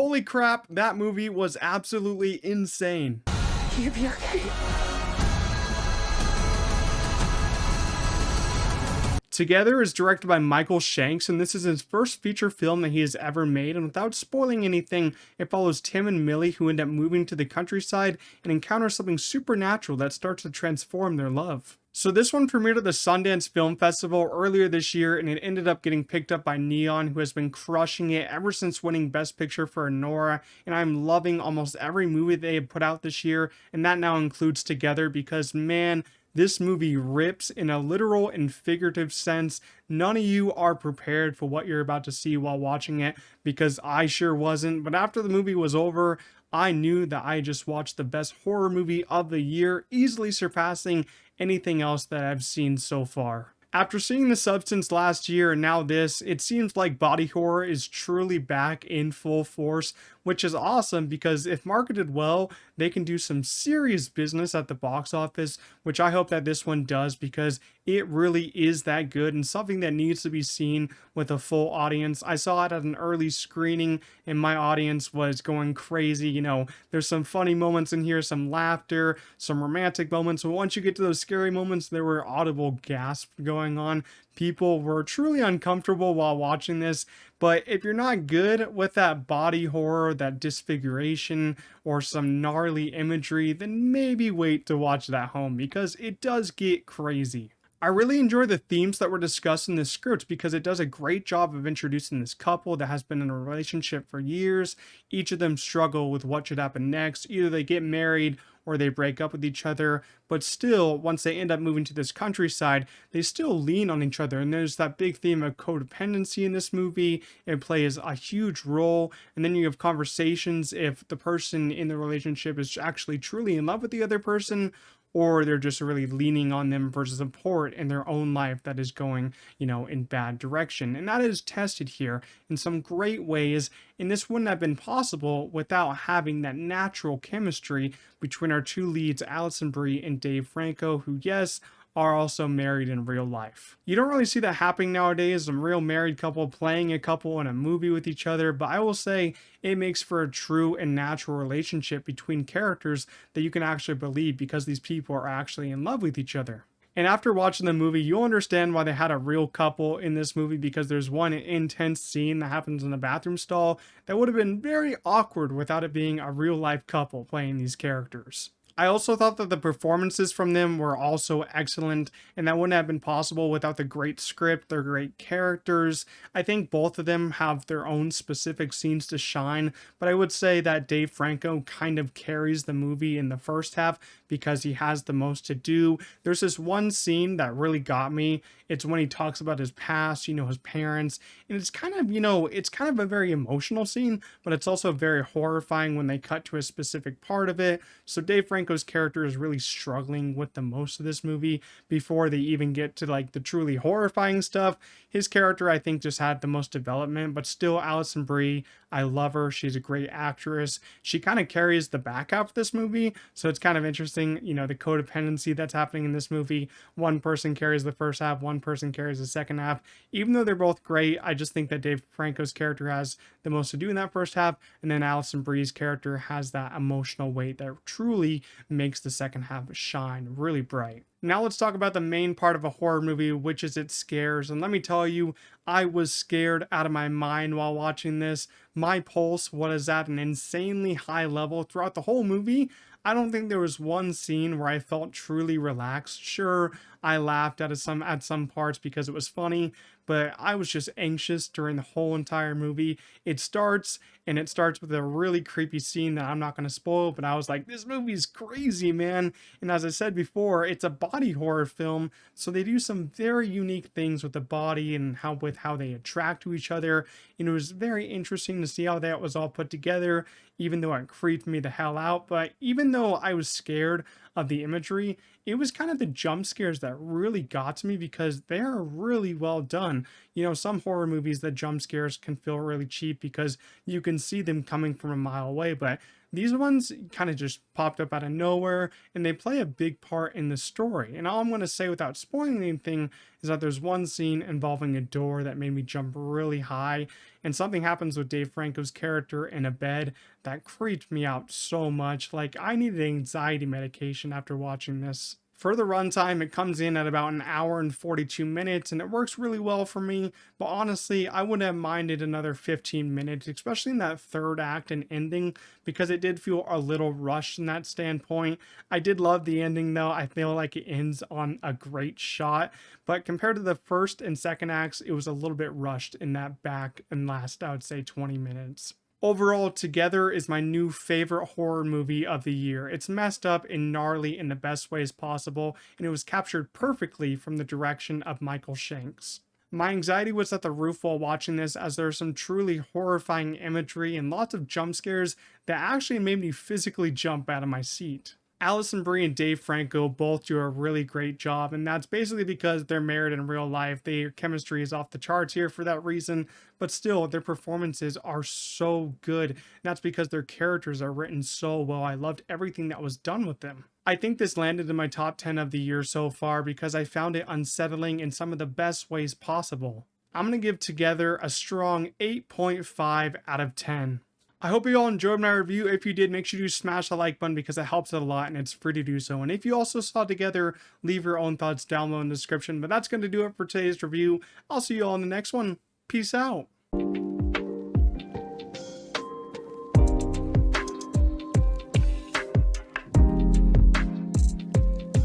Holy crap, that movie was absolutely insane. Together is directed by Michael Shanks, and this is his first feature film that he has ever made. And without spoiling anything, it follows Tim and Millie, who end up moving to the countryside and encounter something supernatural that starts to transform their love. So this one premiered at the Sundance Film Festival earlier this year, and it ended up getting picked up by Neon, who has been crushing it ever since winning Best Picture for Nora. And I'm loving almost every movie they have put out this year, and that now includes Together, because man, this movie rips in a literal and figurative sense. None of you are prepared for what you're about to see while watching it, because I sure wasn't. But after the movie was over, I knew that I just watched the best horror movie of the year, easily surpassing anything else that I've seen so far. After seeing The Substance last year and now this, it seems like body horror is truly back in full force, which is awesome because if marketed well, they can do some serious business at the box office, which I hope that this one does, because it really is that good and something that needs to be seen with a full audience. I saw it at an early screening and my audience was going crazy. You know, there's some funny moments in here, some laughter, some romantic moments. But once you get to those scary moments, there were audible gasps going on. People were truly uncomfortable while watching this. But if you're not good with that body horror, that disfiguration, or some gnarly imagery, then maybe wait to watch it at home, because it does get crazy. I really enjoy the themes that were discussed in this script because it does a great job of introducing this couple that has been in a relationship for years. Each of them struggle with what should happen next. Either they get married or they break up with each other, but still, once they end up moving to this countryside, they still lean on each other. And there's that big theme of codependency in this movie. It plays a huge role. And then you have conversations if the person in the relationship is actually truly in love with the other person, or they're just really leaning on them for support in their own life that is going, in bad direction. And that is tested here in some great ways. And this wouldn't have been possible without having that natural chemistry between our two leads, Alison Brie and Dave Franco, who, yes, are also married in real life. You don't really see that happening nowadays, a real married couple playing a couple in a movie with each other, but I will say it makes for a true and natural relationship between characters that you can actually believe, because these people are actually in love with each other. And after watching the movie, you'll understand why they had a real couple in this movie, because there's one intense scene that happens in the bathroom stall that would have been very awkward without it being a real life couple playing these characters. I also thought that the performances from them were also excellent, and that wouldn't have been possible without the great script, their great characters. I think both of them have their own specific scenes to shine, but I would say that Dave Franco kind of carries the movie in the first half because he has the most to do. There's this one scene that really got me. It's when he talks about his past, his parents, and it's kind of a very emotional scene, but it's also very horrifying when they cut to a specific part of it. So Dave Franco's character is really struggling with the most of this movie before they even get to like the truly horrifying stuff. His character, I think, just had the most development, but still, Alison Brie, I love her. She's a great actress. She kind of carries the back half of this movie, so it's kind of interesting, the codependency that's happening in this movie. One person carries the first half, one person carries the second half. Even though they're both great, I just think that Dave Franco's character has the most to do in that first half, and then Alison Brie's character has that emotional weight that truly makes the second half shine really bright. Now let's talk about the main part of a horror movie, which is its scares. And let me tell you, I was scared out of my mind while watching this. My pulse was at an insanely high level throughout the whole movie. I don't think there was one scene where I felt truly relaxed. Sure, I laughed at some parts because it was funny, but I was just anxious during the whole entire movie. It starts with a really creepy scene that I'm not going to spoil, but I was like, this movie's crazy, man. And as I said before, it's a body horror film, so they do some very unique things with the body and how they attract to each other. And it was very interesting to see how that was all put together, even though it creeped me the hell out. But even though I was scared, of the imagery. It was kind of the jump scares that really got to me because they are really well done. You know, some horror movies, the jump scares can feel really cheap because you can see them coming from a mile away, but these ones kind of just popped up out of nowhere and they play a big part in the story. And all I'm going to say without spoiling anything is that there's one scene involving a door that made me jump really high, and something happens with Dave Franco's character in a bed that creeped me out so much. Like, I needed anxiety medication after watching this. For the runtime, it comes in at about an hour and 42 minutes, and it works really well for me, but honestly, I wouldn't have minded another 15 minutes, especially in that third act and ending, because it did feel a little rushed in that standpoint. I did love the ending though. I feel like it ends on a great shot, but compared to the first and second acts, it was a little bit rushed in that back and last, I would say, 20 minutes. Overall, Together is my new favorite horror movie of the year. It's messed up and gnarly in the best ways possible, and it was captured perfectly from the direction of Michael Shanks. My anxiety was at the roof while watching this, as there's some truly horrifying imagery and lots of jump scares that actually made me physically jump out of my seat. Alison Brie and Dave Franco both do a really great job, and that's basically because they're married in real life. Their chemistry is off the charts here for that reason, but still, their performances are so good. And that's because their characters are written so well. I loved everything that was done with them. I think this landed in my top 10 of the year so far because I found it unsettling in some of the best ways possible. I'm going to give Together a strong 8.5 out of 10. I hope you all enjoyed my review. If you did, make sure you smash the like button because it helps it a lot and it's free to do so. And if you also saw Together, leave your own thoughts down below in the description. But that's going to do it for today's review. I'll see you all in the next one. Peace out.